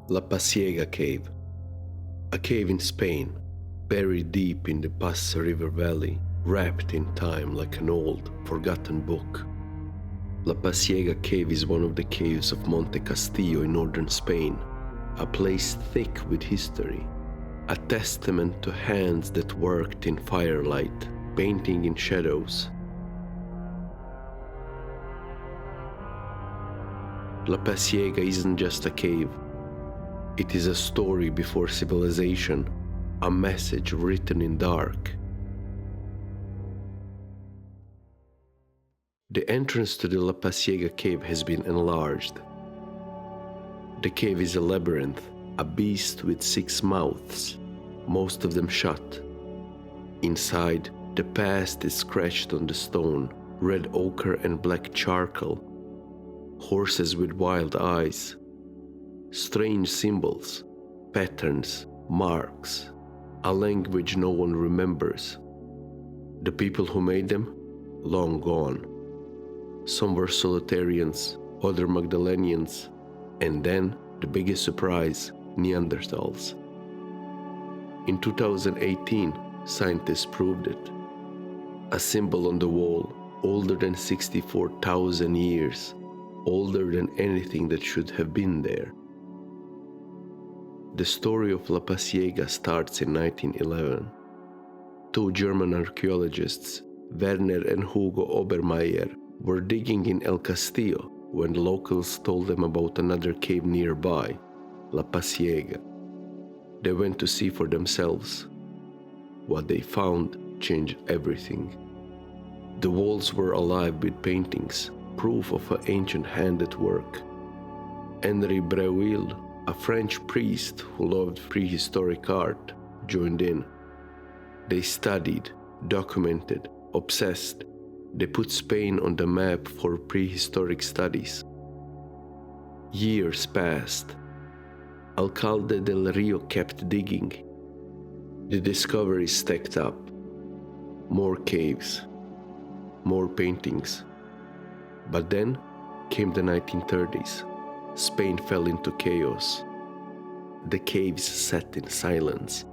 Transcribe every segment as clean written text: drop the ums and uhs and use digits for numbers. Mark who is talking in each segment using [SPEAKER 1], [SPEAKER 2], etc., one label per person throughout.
[SPEAKER 1] La Pasiega Cave, a cave in Spain, buried deep in the Pas River Valley, wrapped in time like an old, forgotten book. La Pasiega Cave is one of the caves of Monte Castillo in northern Spain, a place thick with history, a testament to hands that worked in firelight, painting in shadows. La Pasiega isn't just a cave. It is a story before civilization, a message written in dark. The entrance to the La Pasiega Cave has been enlarged. The cave is a labyrinth, a beast with 6 mouths, most of them shut. Inside, the past is scratched on the stone, red ochre and black charcoal, horses with wild eyes, strange symbols, patterns, marks, a language no one remembers. The people who made them, long gone. Some were Solitarians, other Magdalenians, and then, the biggest surprise, Neanderthals. In 2018, scientists proved it. A symbol on the wall, older than 64,000 years, older than anything that should have been there. The story of La Pasiega starts in 1911. 2 German archaeologists, Werner and Hugo Obermeier, were digging in El Castillo when locals told them about another cave nearby, La Pasiega. They went to see for themselves. What they found changed everything. The walls were alive with paintings, proof of an ancient hand at work. Henri Breuil, a French priest who loved prehistoric art, joined in. They studied, documented, obsessed. They put Spain on the map for prehistoric studies. Years passed. Alcalde del Rio kept digging. The discoveries stacked up. More caves, more paintings. But then came the 1930s. Spain fell into chaos. The caves sat in silence.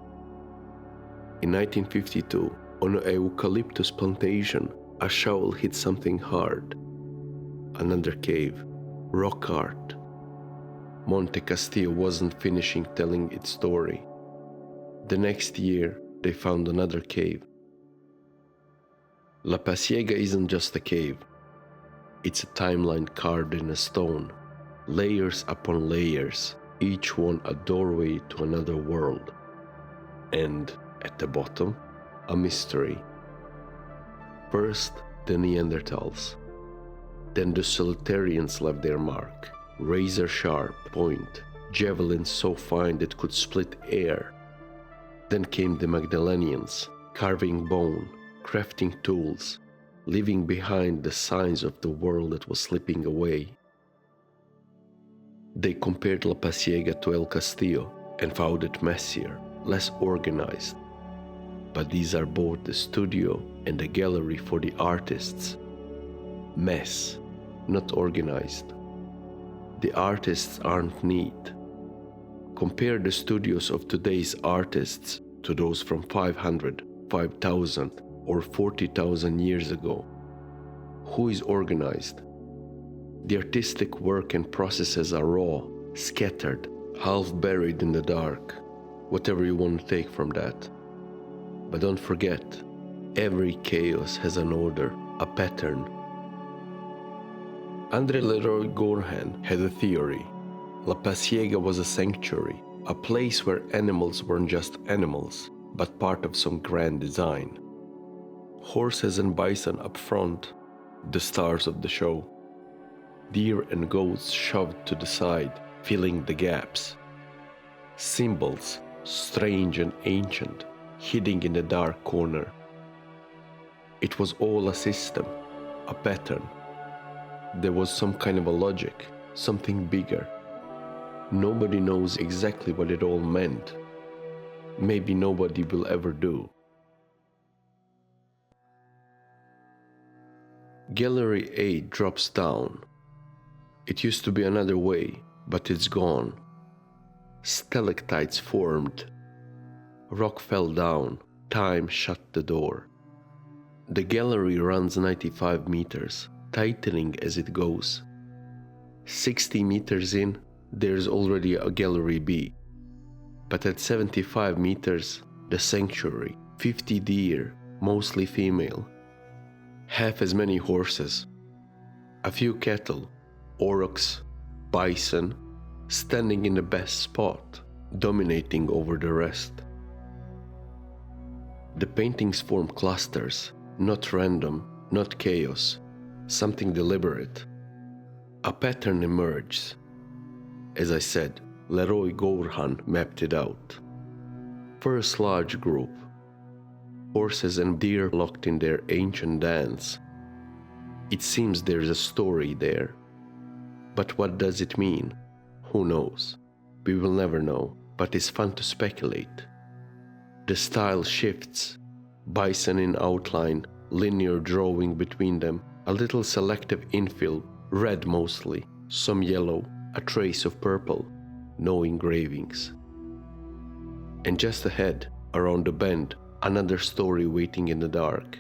[SPEAKER 1] In 1952, on an eucalyptus plantation, a shovel hit something hard. Another cave, rock art. Monte Castillo wasn't finishing telling its story. The next year, they found another cave. La Pasiega isn't just a cave. It's a timeline carved in a stone, layers upon layers, each one a doorway to another world. And at the bottom, a mystery. First, the Neanderthals. Then the Solitarians left their mark. Razor-sharp point, javelins so fine that could split air. Then came the Magdalenians, carving bone, crafting tools, leaving behind the signs of the world that was slipping away. They compared La Pasiega to El Castillo and found it messier, less organized. But these are both the studio and the gallery for the artists. Mess, not organized. The artists aren't neat. Compare the studios of today's artists to those from 500, 5,000, or 40,000 years ago. Who is organized? The artistic work and processes are raw, scattered, half buried in the dark, whatever you want to take from that. But don't forget, every chaos has an order, a pattern. André Leroy Gourhan had a theory. La Pasiega was a sanctuary, a place where animals weren't just animals, but part of some grand design. Horses and bison up front, the stars of the show. Deer and goats shoved to the side, filling the gaps. Symbols, strange and ancient, hiding in the dark corner. It was all a system, a pattern. There was some kind of a logic, something bigger. Nobody knows exactly what it all meant. Maybe nobody will ever do. Gallery 8 drops down. It used to be another way, but it's gone. Stalactites formed. Rock fell down. Time shut the door. The gallery runs 95 meters, tightening as it goes. 60 meters in, there's already a gallery B. But at 75 meters, the sanctuary, 50 deer, mostly female. Half as many horses. A few cattle, aurochs, bison, standing in the best spot, dominating over the rest. The paintings form clusters, not random, not chaos, something deliberate. A pattern emerges. As I said, Leroy Gourhan mapped it out. First large group. Horses and deer locked in their ancient dance. It seems there's a story there. But what does it mean? Who knows? We will never know, but it's fun to speculate. The style shifts. Bison in outline, linear drawing between them, a little selective infill, red mostly, some yellow, a trace of purple, no engravings. And just ahead, around the bend, another story waiting in the dark.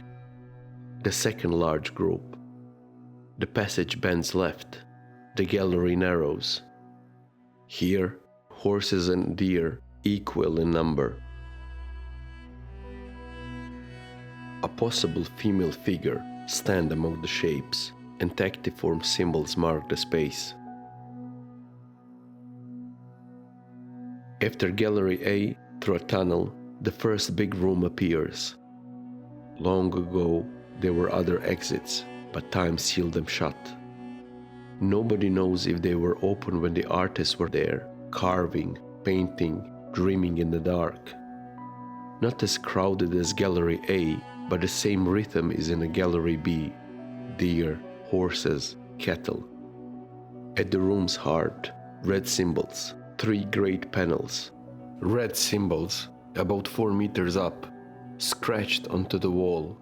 [SPEAKER 1] The second large group. The passage bends left, the gallery narrows. Here, horses and deer equal in number. A possible female figure stand among the shapes, and tactiform symbols mark the space. After Gallery A, through a tunnel, the first big room appears. Long ago, there were other exits, but time sealed them shut. Nobody knows if they were open when the artists were there, carving, painting, dreaming in the dark. Not as crowded as Gallery A, but the same rhythm is in a Gallery B. Deer, horses, cattle. At the room's heart, red symbols, 3 great panels. Red symbols, about 4 meters up, scratched onto the wall.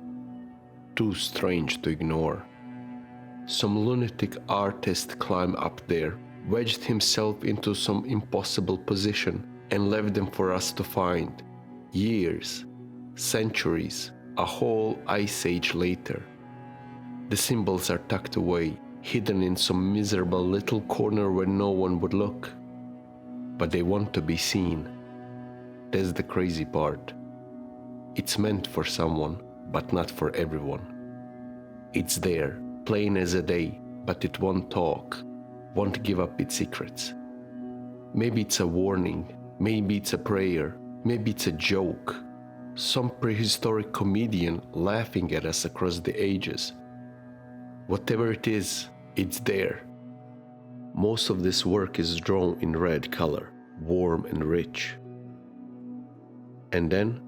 [SPEAKER 1] Too strange to ignore. Some lunatic artist climbed up there, wedged himself into some impossible position, and left them for us to find. Years, centuries, a whole ice age later. The symbols are tucked away, hidden in some miserable little corner where no one would look. But they want to be seen. That's the crazy part. It's meant for someone, but not for everyone. It's there, plain as a day, but it won't talk, won't give up its secrets. Maybe it's a warning, maybe it's a prayer, maybe it's a joke. Some prehistoric comedian laughing at us across the ages. Whatever it is, it's there. Most of this work is drawn in red color, warm and rich. And then,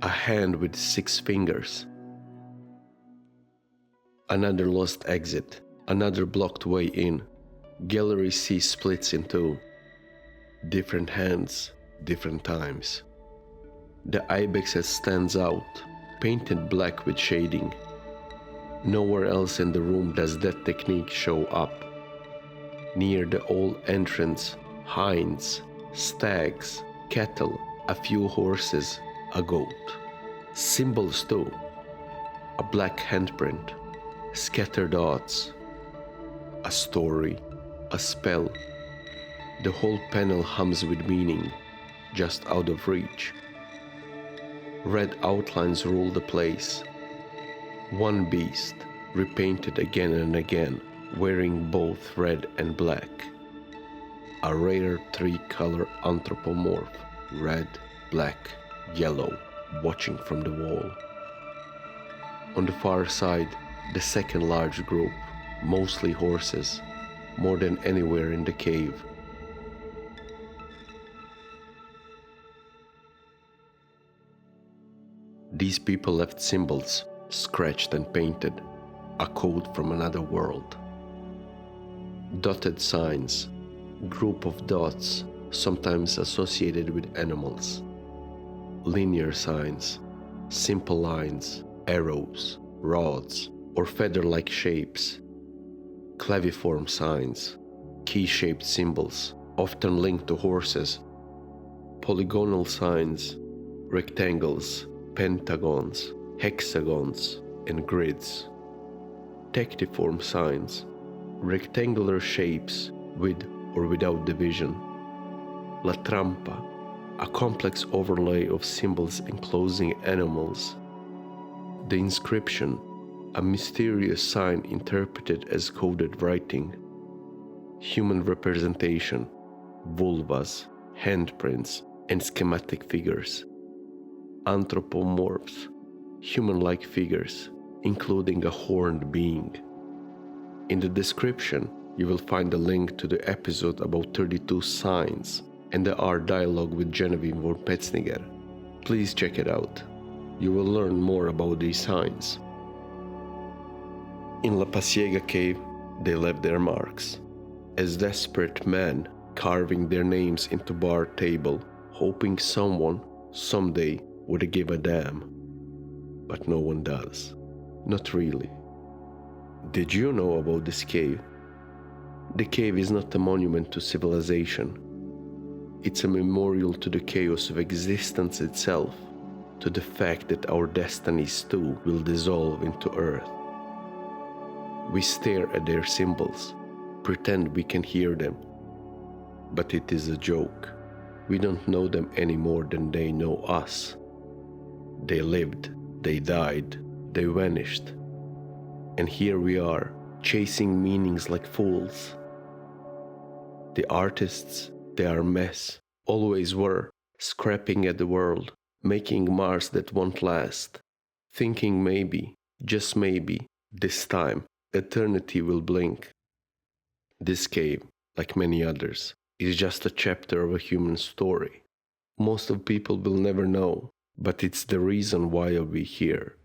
[SPEAKER 1] a hand with 6 fingers. Another lost exit, another blocked way in. Gallery C splits in 2. Different hands, different times. The ibex stands out, painted black with shading. Nowhere else in the room does that technique show up. Near the old entrance, hinds, stags, cattle, a few horses, a goat. Symbols too. A black handprint, scattered dots, a story, a spell. The whole panel hums with meaning, just out of reach. Red outlines rule the place. One beast, repainted again and again, wearing both red and black. A rare 3-color anthropomorph, red, black, yellow, watching from the wall. On the far side, the second large group, mostly horses, more than anywhere in the cave. These people left symbols, scratched and painted, a code from another world. Dotted signs, group of dots, sometimes associated with animals. Linear signs, simple lines, arrows, rods, or feather-like shapes. Claviform signs, key-shaped symbols, often linked to horses, polygonal signs, rectangles, pentagons, hexagons, and grids. Tectiform signs, rectangular shapes with or without division. La trampa, a complex overlay of symbols enclosing animals. The inscription, a mysterious sign interpreted as coded writing. Human representation, vulvas, handprints, and schematic figures. Anthropomorphs, human-like figures, including a horned being. In the description, you will find a link to the episode about 32 signs and our dialogue with Genevieve von Petzniger. Please check it out. You will learn more about these signs. In La Pasiega Cave, they left their marks. As desperate men carving their names into bar table, hoping someone, someday, would give a damn. But no one does. Not really. Did you know about this cave? The cave is not a monument to civilization. It's a memorial to the chaos of existence itself, to the fact that our destinies too will dissolve into earth. We stare at their symbols, pretend we can hear them. But it is a joke. We don't know them any more than they know us. They lived, they died, they vanished. And here we are, chasing meanings like fools. The artists, they are mess, always were, scrapping at the world, making Mars that won't last, thinking maybe, just maybe, this time, eternity will blink. This cave, like many others, is just a chapter of a human story. Most of people will never know, but it's the reason why are we here.